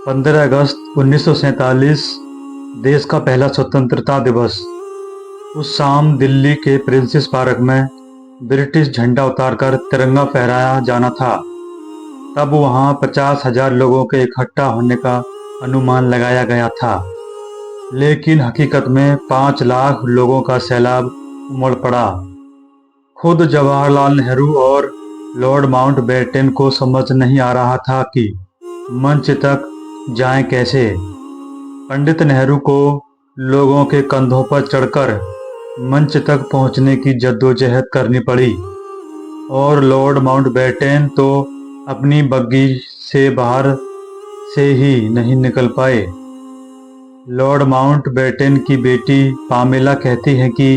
15 अगस्त 1947 देश का पहला स्वतंत्रता दिवस। उस शाम दिल्ली के प्रिंसेस पार्क में ब्रिटिश झंडा उतारकर तिरंगा फहराया जाना था। तब वहां 50,000 लोगों के इकट्ठा होने का अनुमान लगाया गया था, लेकिन हकीकत में 5 लाख लोगों का सैलाब उमड़ पड़ा। खुद जवाहरलाल नेहरू और लॉर्ड माउंटबेटन को समझ नहीं आ रहा था कि मंच तक जाएं कैसे। पंडित नेहरू को लोगों के कंधों पर चढ़कर मंच तक पहुंचने की जद्दोजहद करनी पड़ी और लॉर्ड माउंटबेटन तो अपनी बग्गी से बाहर से ही नहीं निकल पाए। लॉर्ड माउंटबेटन की बेटी पामेला कहती है कि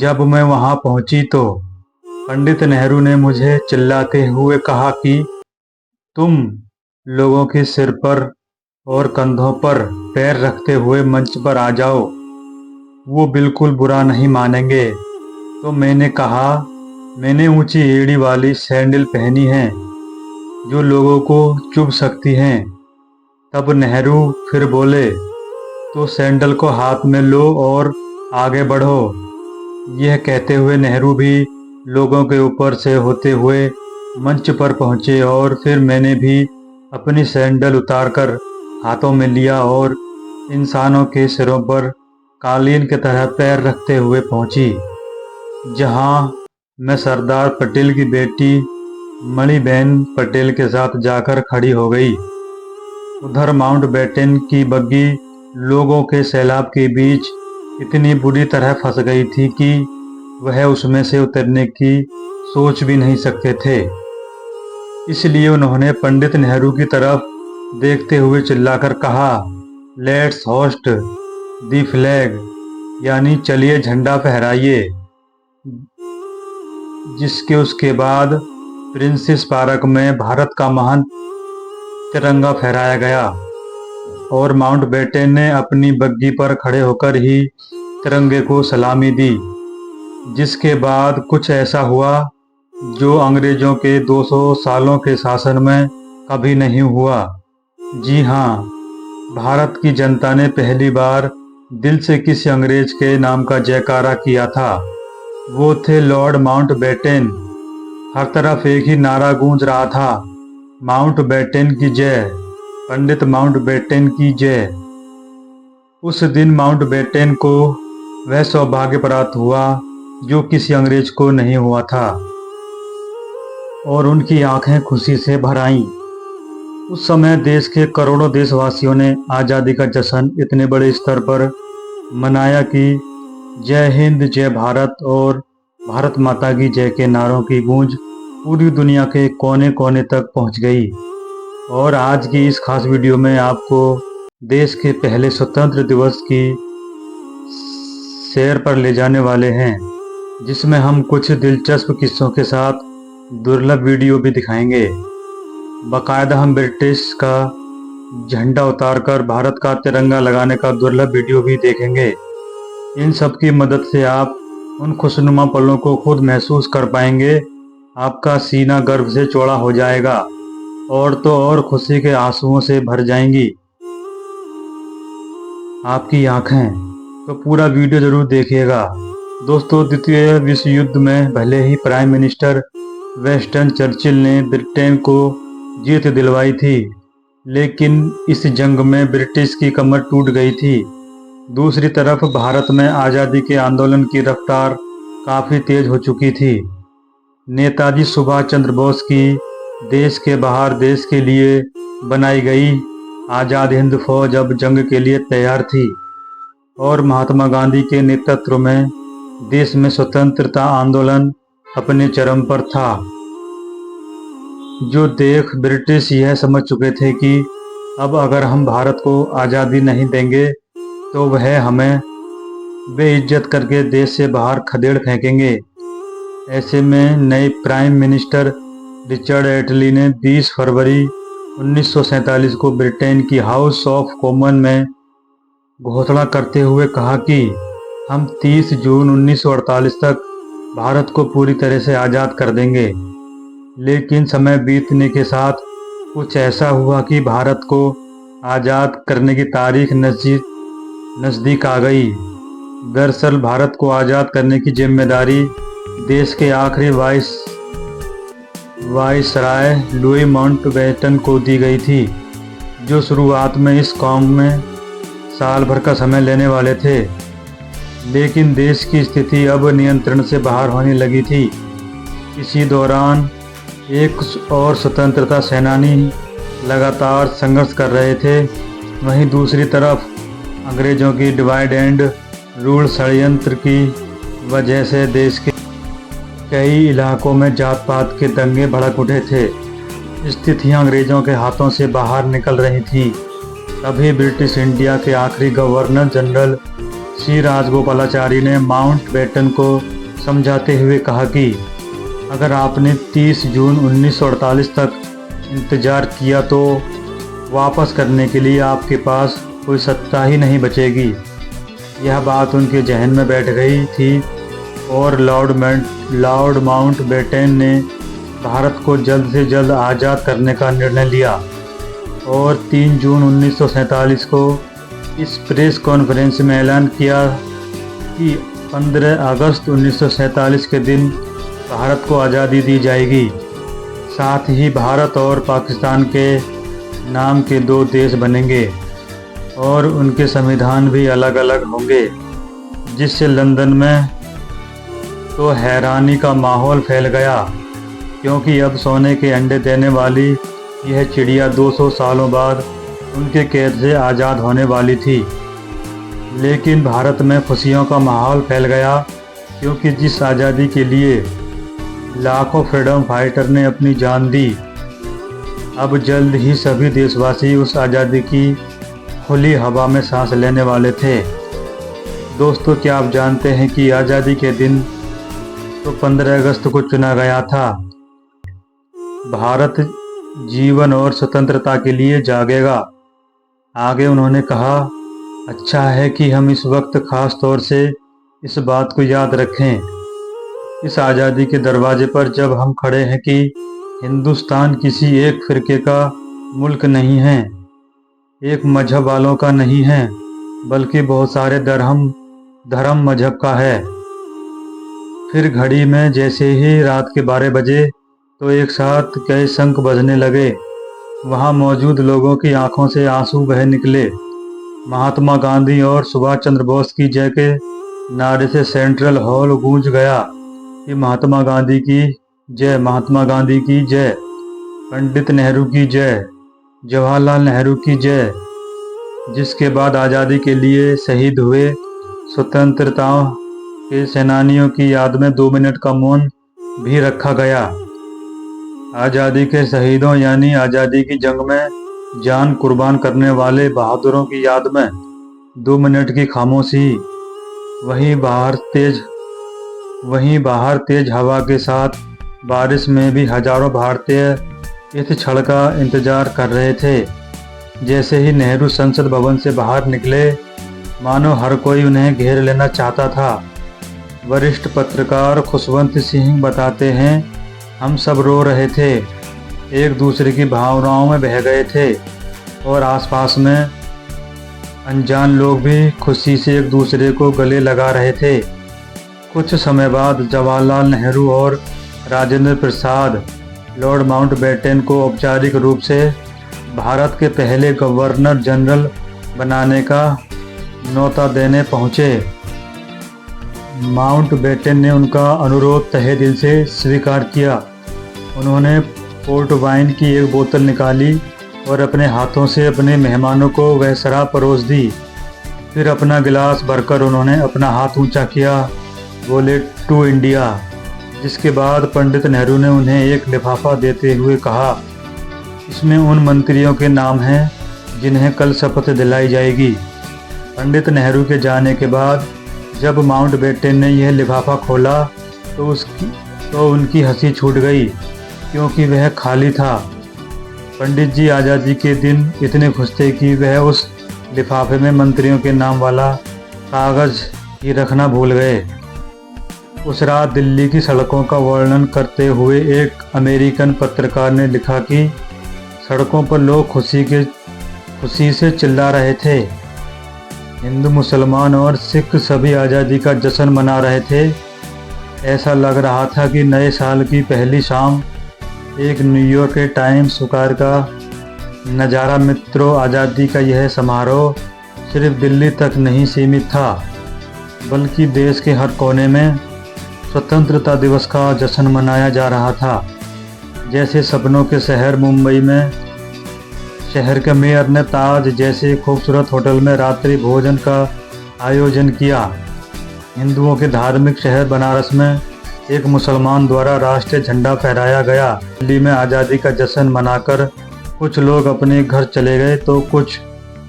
जब मैं वहां पहुंची तो पंडित नेहरू ने मुझे चिल्लाते हुए कहा कि तुम लोगों के सिर पर और कंधों पर पैर रखते हुए मंच पर आ जाओ, वो बिल्कुल बुरा नहीं मानेंगे। तो मैंने कहा, मैंने ऊंची एड़ी वाली सैंडल पहनी है जो लोगों को चुभ सकती हैं। तब नेहरू फिर बोले, तो सैंडल को हाथ में लो और आगे बढ़ो। यह कहते हुए नेहरू भी लोगों के ऊपर से होते हुए मंच पर पहुंचे और फिर मैंने भी अपनी सैंडल उतारकर हाथों में लिया और इंसानों के सिरों पर कालीन की तरह पैर रखते हुए पहुंची, जहां मैं सरदार पटेल की बेटी मणिबेन पटेल के साथ जाकर खड़ी हो गई। उधर माउंटबेटन की बग्गी लोगों के सैलाब के बीच इतनी बुरी तरह फंस गई थी कि वह उसमें से उतरने की सोच भी नहीं सकते थे। इसलिए उन्होंने पंडित नेहरू की तरफ देखते हुए चिल्लाकर कहा, लेट्स होस्ट दी फ्लैग, यानी चलिए झंडा फहराइए। जिसके उसके बाद प्रिंसेस पार्क में भारत का महान तिरंगा फहराया गया और माउंटबेटन ने अपनी बग्गी पर खड़े होकर ही तिरंगे को सलामी दी। जिसके बाद कुछ ऐसा हुआ जो अंग्रेजों के 200 सालों के शासन में कभी नहीं हुआ। जी हाँ, भारत की जनता ने पहली बार दिल से किसी अंग्रेज के नाम का जयकारा किया था। वो थे लॉर्ड माउंटबेटन। हर तरफ एक ही नारा गूंज रहा था, माउंटबेटन की जय, पंडित माउंटबेटन की जय। उस दिन माउंटबेटन को वह सौभाग्य प्राप्त हुआ जो किसी अंग्रेज को नहीं हुआ था और उनकी आंखें खुशी से भर आईं। उस समय देश के करोड़ों देशवासियों ने आज़ादी का जश्न इतने बड़े स्तर पर मनाया कि जय हिंद, जय भारत और भारत माता की जय के नारों की गूंज पूरी दुनिया के कोने कोने तक पहुंच गई। और आज की इस खास वीडियो में आपको देश के पहले स्वतंत्र दिवस की सैर पर ले जाने वाले हैं, जिसमें हम कुछ दिलचस्प किस्सों के साथ दुर्लभ वीडियो भी दिखाएंगे। बाकायदा हम ब्रिटिश का झंडा उतारकर भारत का तिरंगा लगाने का दुर्लभ वीडियो भी देखेंगे। इन सब की मदद से आप उन खुशनुमा पलों को खुद महसूस कर पाएंगे। आपका सीना गर्व से चौड़ा हो जाएगा और तो और खुशी के आंसुओं से भर जाएंगी आपकी आंखें। तो पूरा वीडियो जरूर देखिएगा। दोस्तों, द्वितीय विश्व युद्ध में भले ही प्राइम मिनिस्टर विंस्टन चर्चिल ने ब्रिटेन को जीत दिलवाई थी, लेकिन इस जंग में ब्रिटिश की कमर टूट गई थी। दूसरी तरफ भारत में आज़ादी के आंदोलन की रफ्तार काफ़ी तेज हो चुकी थी। नेताजी सुभाष चंद्र बोस की देश के बाहर देश के लिए बनाई गई आज़ाद हिंद फौज अब जंग के लिए तैयार थी और महात्मा गांधी के नेतृत्व में देश में स्वतंत्रता आंदोलन अपने चरम पर था। जो देख ब्रिटिश यह समझ चुके थे कि अब अगर हम भारत को आज़ादी नहीं देंगे तो वह हमें बेइज्जत करके देश से बाहर खदेड़ फेंकेंगे। ऐसे में नए प्राइम मिनिस्टर रिचर्ड एटली ने 20 फरवरी 1947 को ब्रिटेन की हाउस ऑफ कॉमन में घोषणा करते हुए कहा कि हम 30 जून 1948 तक भारत को पूरी तरह से आज़ाद कर देंगे। लेकिन समय बीतने के साथ कुछ ऐसा हुआ कि भारत को आज़ाद करने की तारीख नज़दीक आ गई। दरअसल भारत को आज़ाद करने की जिम्मेदारी देश के आखिरी वाइसराय लुई माउंटबेटन को दी गई थी, जो शुरुआत में इस काम में साल भर का समय लेने वाले थे। लेकिन देश की स्थिति अब नियंत्रण से बाहर होने लगी थी। इसी दौरान एक और स्वतंत्रता सेनानी लगातार संघर्ष कर रहे थे। वहीं दूसरी तरफ अंग्रेज़ों की डिवाइड एंड रूल षड्यंत्र की वजह से देश के कई इलाकों में जात पात के दंगे भड़क उठे थे। स्थितियां अंग्रेज़ों के हाथों से बाहर निकल रही थीं। तभी ब्रिटिश इंडिया के आखिरी गवर्नर जनरल श्री राजगोपालाचारी ने माउंटबेटन को समझाते हुए कहा कि अगर आपने 30 जून 1948 तक इंतज़ार किया तो वापस करने के लिए आपके पास कोई सत्ता ही नहीं बचेगी। यह बात उनके जहन में बैठ गई थी और लॉर्ड माउंटबेटन ने भारत को जल्द से जल्द आज़ाद करने का निर्णय लिया और 3 जून 1947 को इस प्रेस कॉन्फ्रेंस में ऐलान किया कि 15 अगस्त 1947 के दिन भारत को आज़ादी दी जाएगी। साथ ही भारत और पाकिस्तान के नाम के 2 देश बनेंगे और उनके संविधान भी अलग अलग होंगे, जिससे लंदन में तो हैरानी का माहौल फैल गया, क्योंकि अब सोने के अंडे देने वाली यह चिड़िया 200 सालों बाद उनके कैद से आज़ाद होने वाली थी। लेकिन भारत में खुशियों का माहौल फैल गया, क्योंकि जिस आज़ादी के लिए लाखों फ्रीडम फाइटर ने अपनी जान दी, अब जल्द ही सभी देशवासी उस आज़ादी की खुली हवा में सांस लेने वाले थे। दोस्तों, क्या आप जानते हैं कि आज़ादी के दिन तो 15 अगस्त को चुना गया था। भारत जीवन और स्वतंत्रता के लिए जागेगा। आगे उन्होंने कहा, अच्छा है कि हम इस वक्त खास तौर से इस बात को याद रखें, इस आज़ादी के दरवाजे पर जब हम खड़े हैं, कि हिंदुस्तान किसी एक फ़िरके का मुल्क नहीं है, एक मजहब वालों का नहीं है, बल्कि बहुत सारे धर्म मजहब का है। फिर घड़ी में जैसे ही रात के 12 बजे तो एक साथ कई शंख बजने लगे। वहाँ मौजूद लोगों की आंखों से आंसू बह निकले। महात्मा गांधी और सुभाष चंद्र बोस की जय के नारे से सेंट्रल हॉल गूंज गया कि महात्मा गांधी की जय, महात्मा गांधी की जय, पंडित नेहरू की जय, जवाहरलाल नेहरू की जय। जिसके बाद आज़ादी के लिए शहीद हुए स्वतंत्रता के सेनानियों की याद में 2 मिनट का मौन भी रखा गया। आज़ादी के शहीदों यानी आज़ादी की जंग में जान कुर्बान करने वाले बहादुरों की याद में 2 मिनट की खामोशी। वहीं बाहर तेज हवा के साथ बारिश में भी हजारों भारतीय इस क्षण का इंतजार कर रहे थे। जैसे ही नेहरू संसद भवन से बाहर निकले, मानो हर कोई उन्हें घेर लेना चाहता था। वरिष्ठ पत्रकार खुशवंत सिंह बताते हैं, हम सब रो रहे थे, एक दूसरे की भावनाओं में बह गए थे और आसपास में अनजान लोग भी खुशी से एक दूसरे को गले लगा रहे थे। कुछ समय बाद जवाहरलाल नेहरू और राजेंद्र प्रसाद लॉर्ड माउंटबेटन को औपचारिक रूप से भारत के पहले गवर्नर जनरल बनाने का न्योता देने पहुँचे। माउंटबेटन ने उनका अनुरोध तहे दिल से स्वीकार किया। उन्होंने पोर्ट वाइन की एक बोतल निकाली और अपने हाथों से अपने मेहमानों को वह शराब परोस दी। फिर अपना गिलास भरकर उन्होंने अपना हाथ ऊंचा किया, बोले टू इंडिया। जिसके बाद पंडित नेहरू ने उन्हें एक लिफाफा देते हुए कहा, इसमें उन मंत्रियों के नाम हैं जिन्हें कल शपथ दिलाई जाएगी। पंडित नेहरू के जाने के बाद जब माउंटबेटन ने यह लिफाफा खोला तो उनकी हंसी छूट गई, क्योंकि वह खाली था। पंडित जी आज़ादी के दिन इतने खुश थे कि वह उस लिफाफे में मंत्रियों के नाम वाला कागज़ ही रखना भूल गए। उस रात दिल्ली की सड़कों का वर्णन करते हुए एक अमेरिकन पत्रकार ने लिखा कि सड़कों पर लोग खुशी के खुशी से चिल्ला रहे थे। हिंदू, मुसलमान और सिख सभी आज़ादी का जश्न मना रहे थे। ऐसा लग रहा था कि नए साल की पहली शाम। एक न्यूयॉर्क के टाइम्स स्क्वायर का नज़ारा। मित्रों, आज़ादी का यह समारोह सिर्फ दिल्ली तक नहीं सीमित था, बल्कि देश के हर कोने में स्वतंत्रता दिवस का जश्न मनाया जा रहा था। जैसे सपनों के शहर मुंबई में शहर के मेयर ने ताज जैसे खूबसूरत होटल में रात्रि भोजन का आयोजन किया। हिंदुओं के धार्मिक शहर बनारस में एक मुसलमान द्वारा राष्ट्रीय झंडा फहराया गया। दिल्ली में आज़ादी का जश्न मनाकर कुछ लोग अपने घर चले गए तो कुछ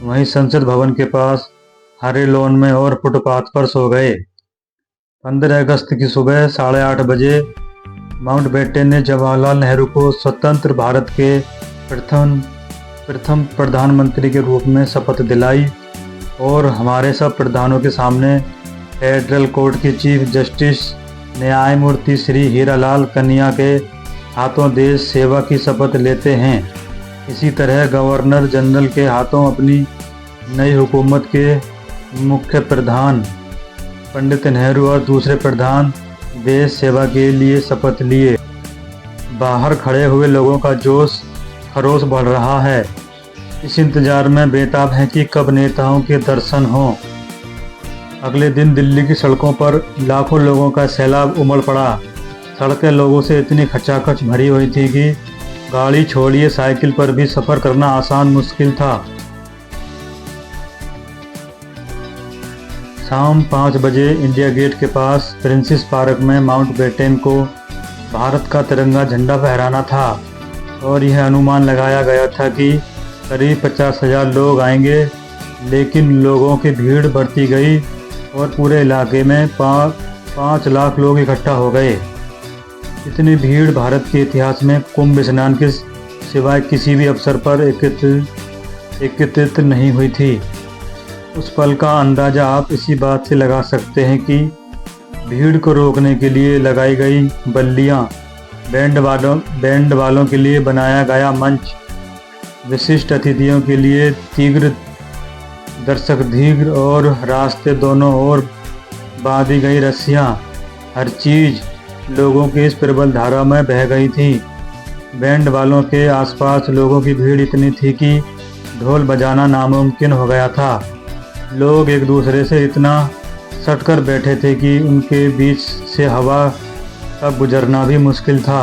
वहीं संसद भवन के पास हरे लॉन में और फुटपाथ पर सो गए। 15 अगस्त की सुबह 8:30 बजे माउंटबेटन ने जवाहरलाल नेहरू को स्वतंत्र भारत के प्रथम प्रधानमंत्री के रूप में शपथ दिलाई और हमारे सब प्रधानों के सामने फेडरल कोर्ट के चीफ जस्टिस न्यायमूर्ति श्री हीरालाल कन्या के हाथों देश सेवा की शपथ लेते हैं। इसी तरह गवर्नर जनरल के हाथों अपनी नई हुकूमत के मुख्य प्रधान पंडित नेहरू और दूसरे प्रधान देश सेवा के लिए शपथ लिए। बाहर खड़े हुए लोगों का जोश खरोश बढ़ रहा है। इस इंतजार में बेताब है कि कब नेताओं के दर्शन हों। अगले दिन दिल्ली की सड़कों पर लाखों लोगों का सैलाब उमड़ पड़ा। सड़कें लोगों से इतनी खचाखच भरी हुई थी कि गाड़ी छोड़िए साइकिल पर भी सफ़र करना आसान मुश्किल था। शाम 5 बजे इंडिया गेट के पास प्रिंसेस पार्क में माउंटबेटन को भारत का तिरंगा झंडा फहराना था और यह अनुमान लगाया गया था कि करीब 50,000 लोग आएंगे, लेकिन लोगों की भीड़ बढ़ती गई और पूरे इलाके में 5 लाख लोग इकट्ठा हो गए। इतनी भीड़ भारत के इतिहास में कुंभ स्नान के सिवाय किसी भी अवसर पर एकत्रित नहीं हुई थी। उस पल का अंदाज़ा आप इसी बात से लगा सकते हैं कि भीड़ को रोकने के लिए लगाई गई बल्लियाँ, बैंड वालों के लिए बनाया गया मंच, विशिष्ट अतिथियों के लिए तीव्र दर्शक धीर और रास्ते दोनों ओर बांधी गई रस्सियाँ, हर चीज़ लोगों की इस प्रबल धारा में बह गई थी। बैंड वालों के आसपास लोगों की भीड़ इतनी थी कि ढोल बजाना नामुमकिन हो गया था। लोग एक दूसरे से इतना सटकर बैठे थे कि उनके बीच से हवा का गुजरना भी मुश्किल था।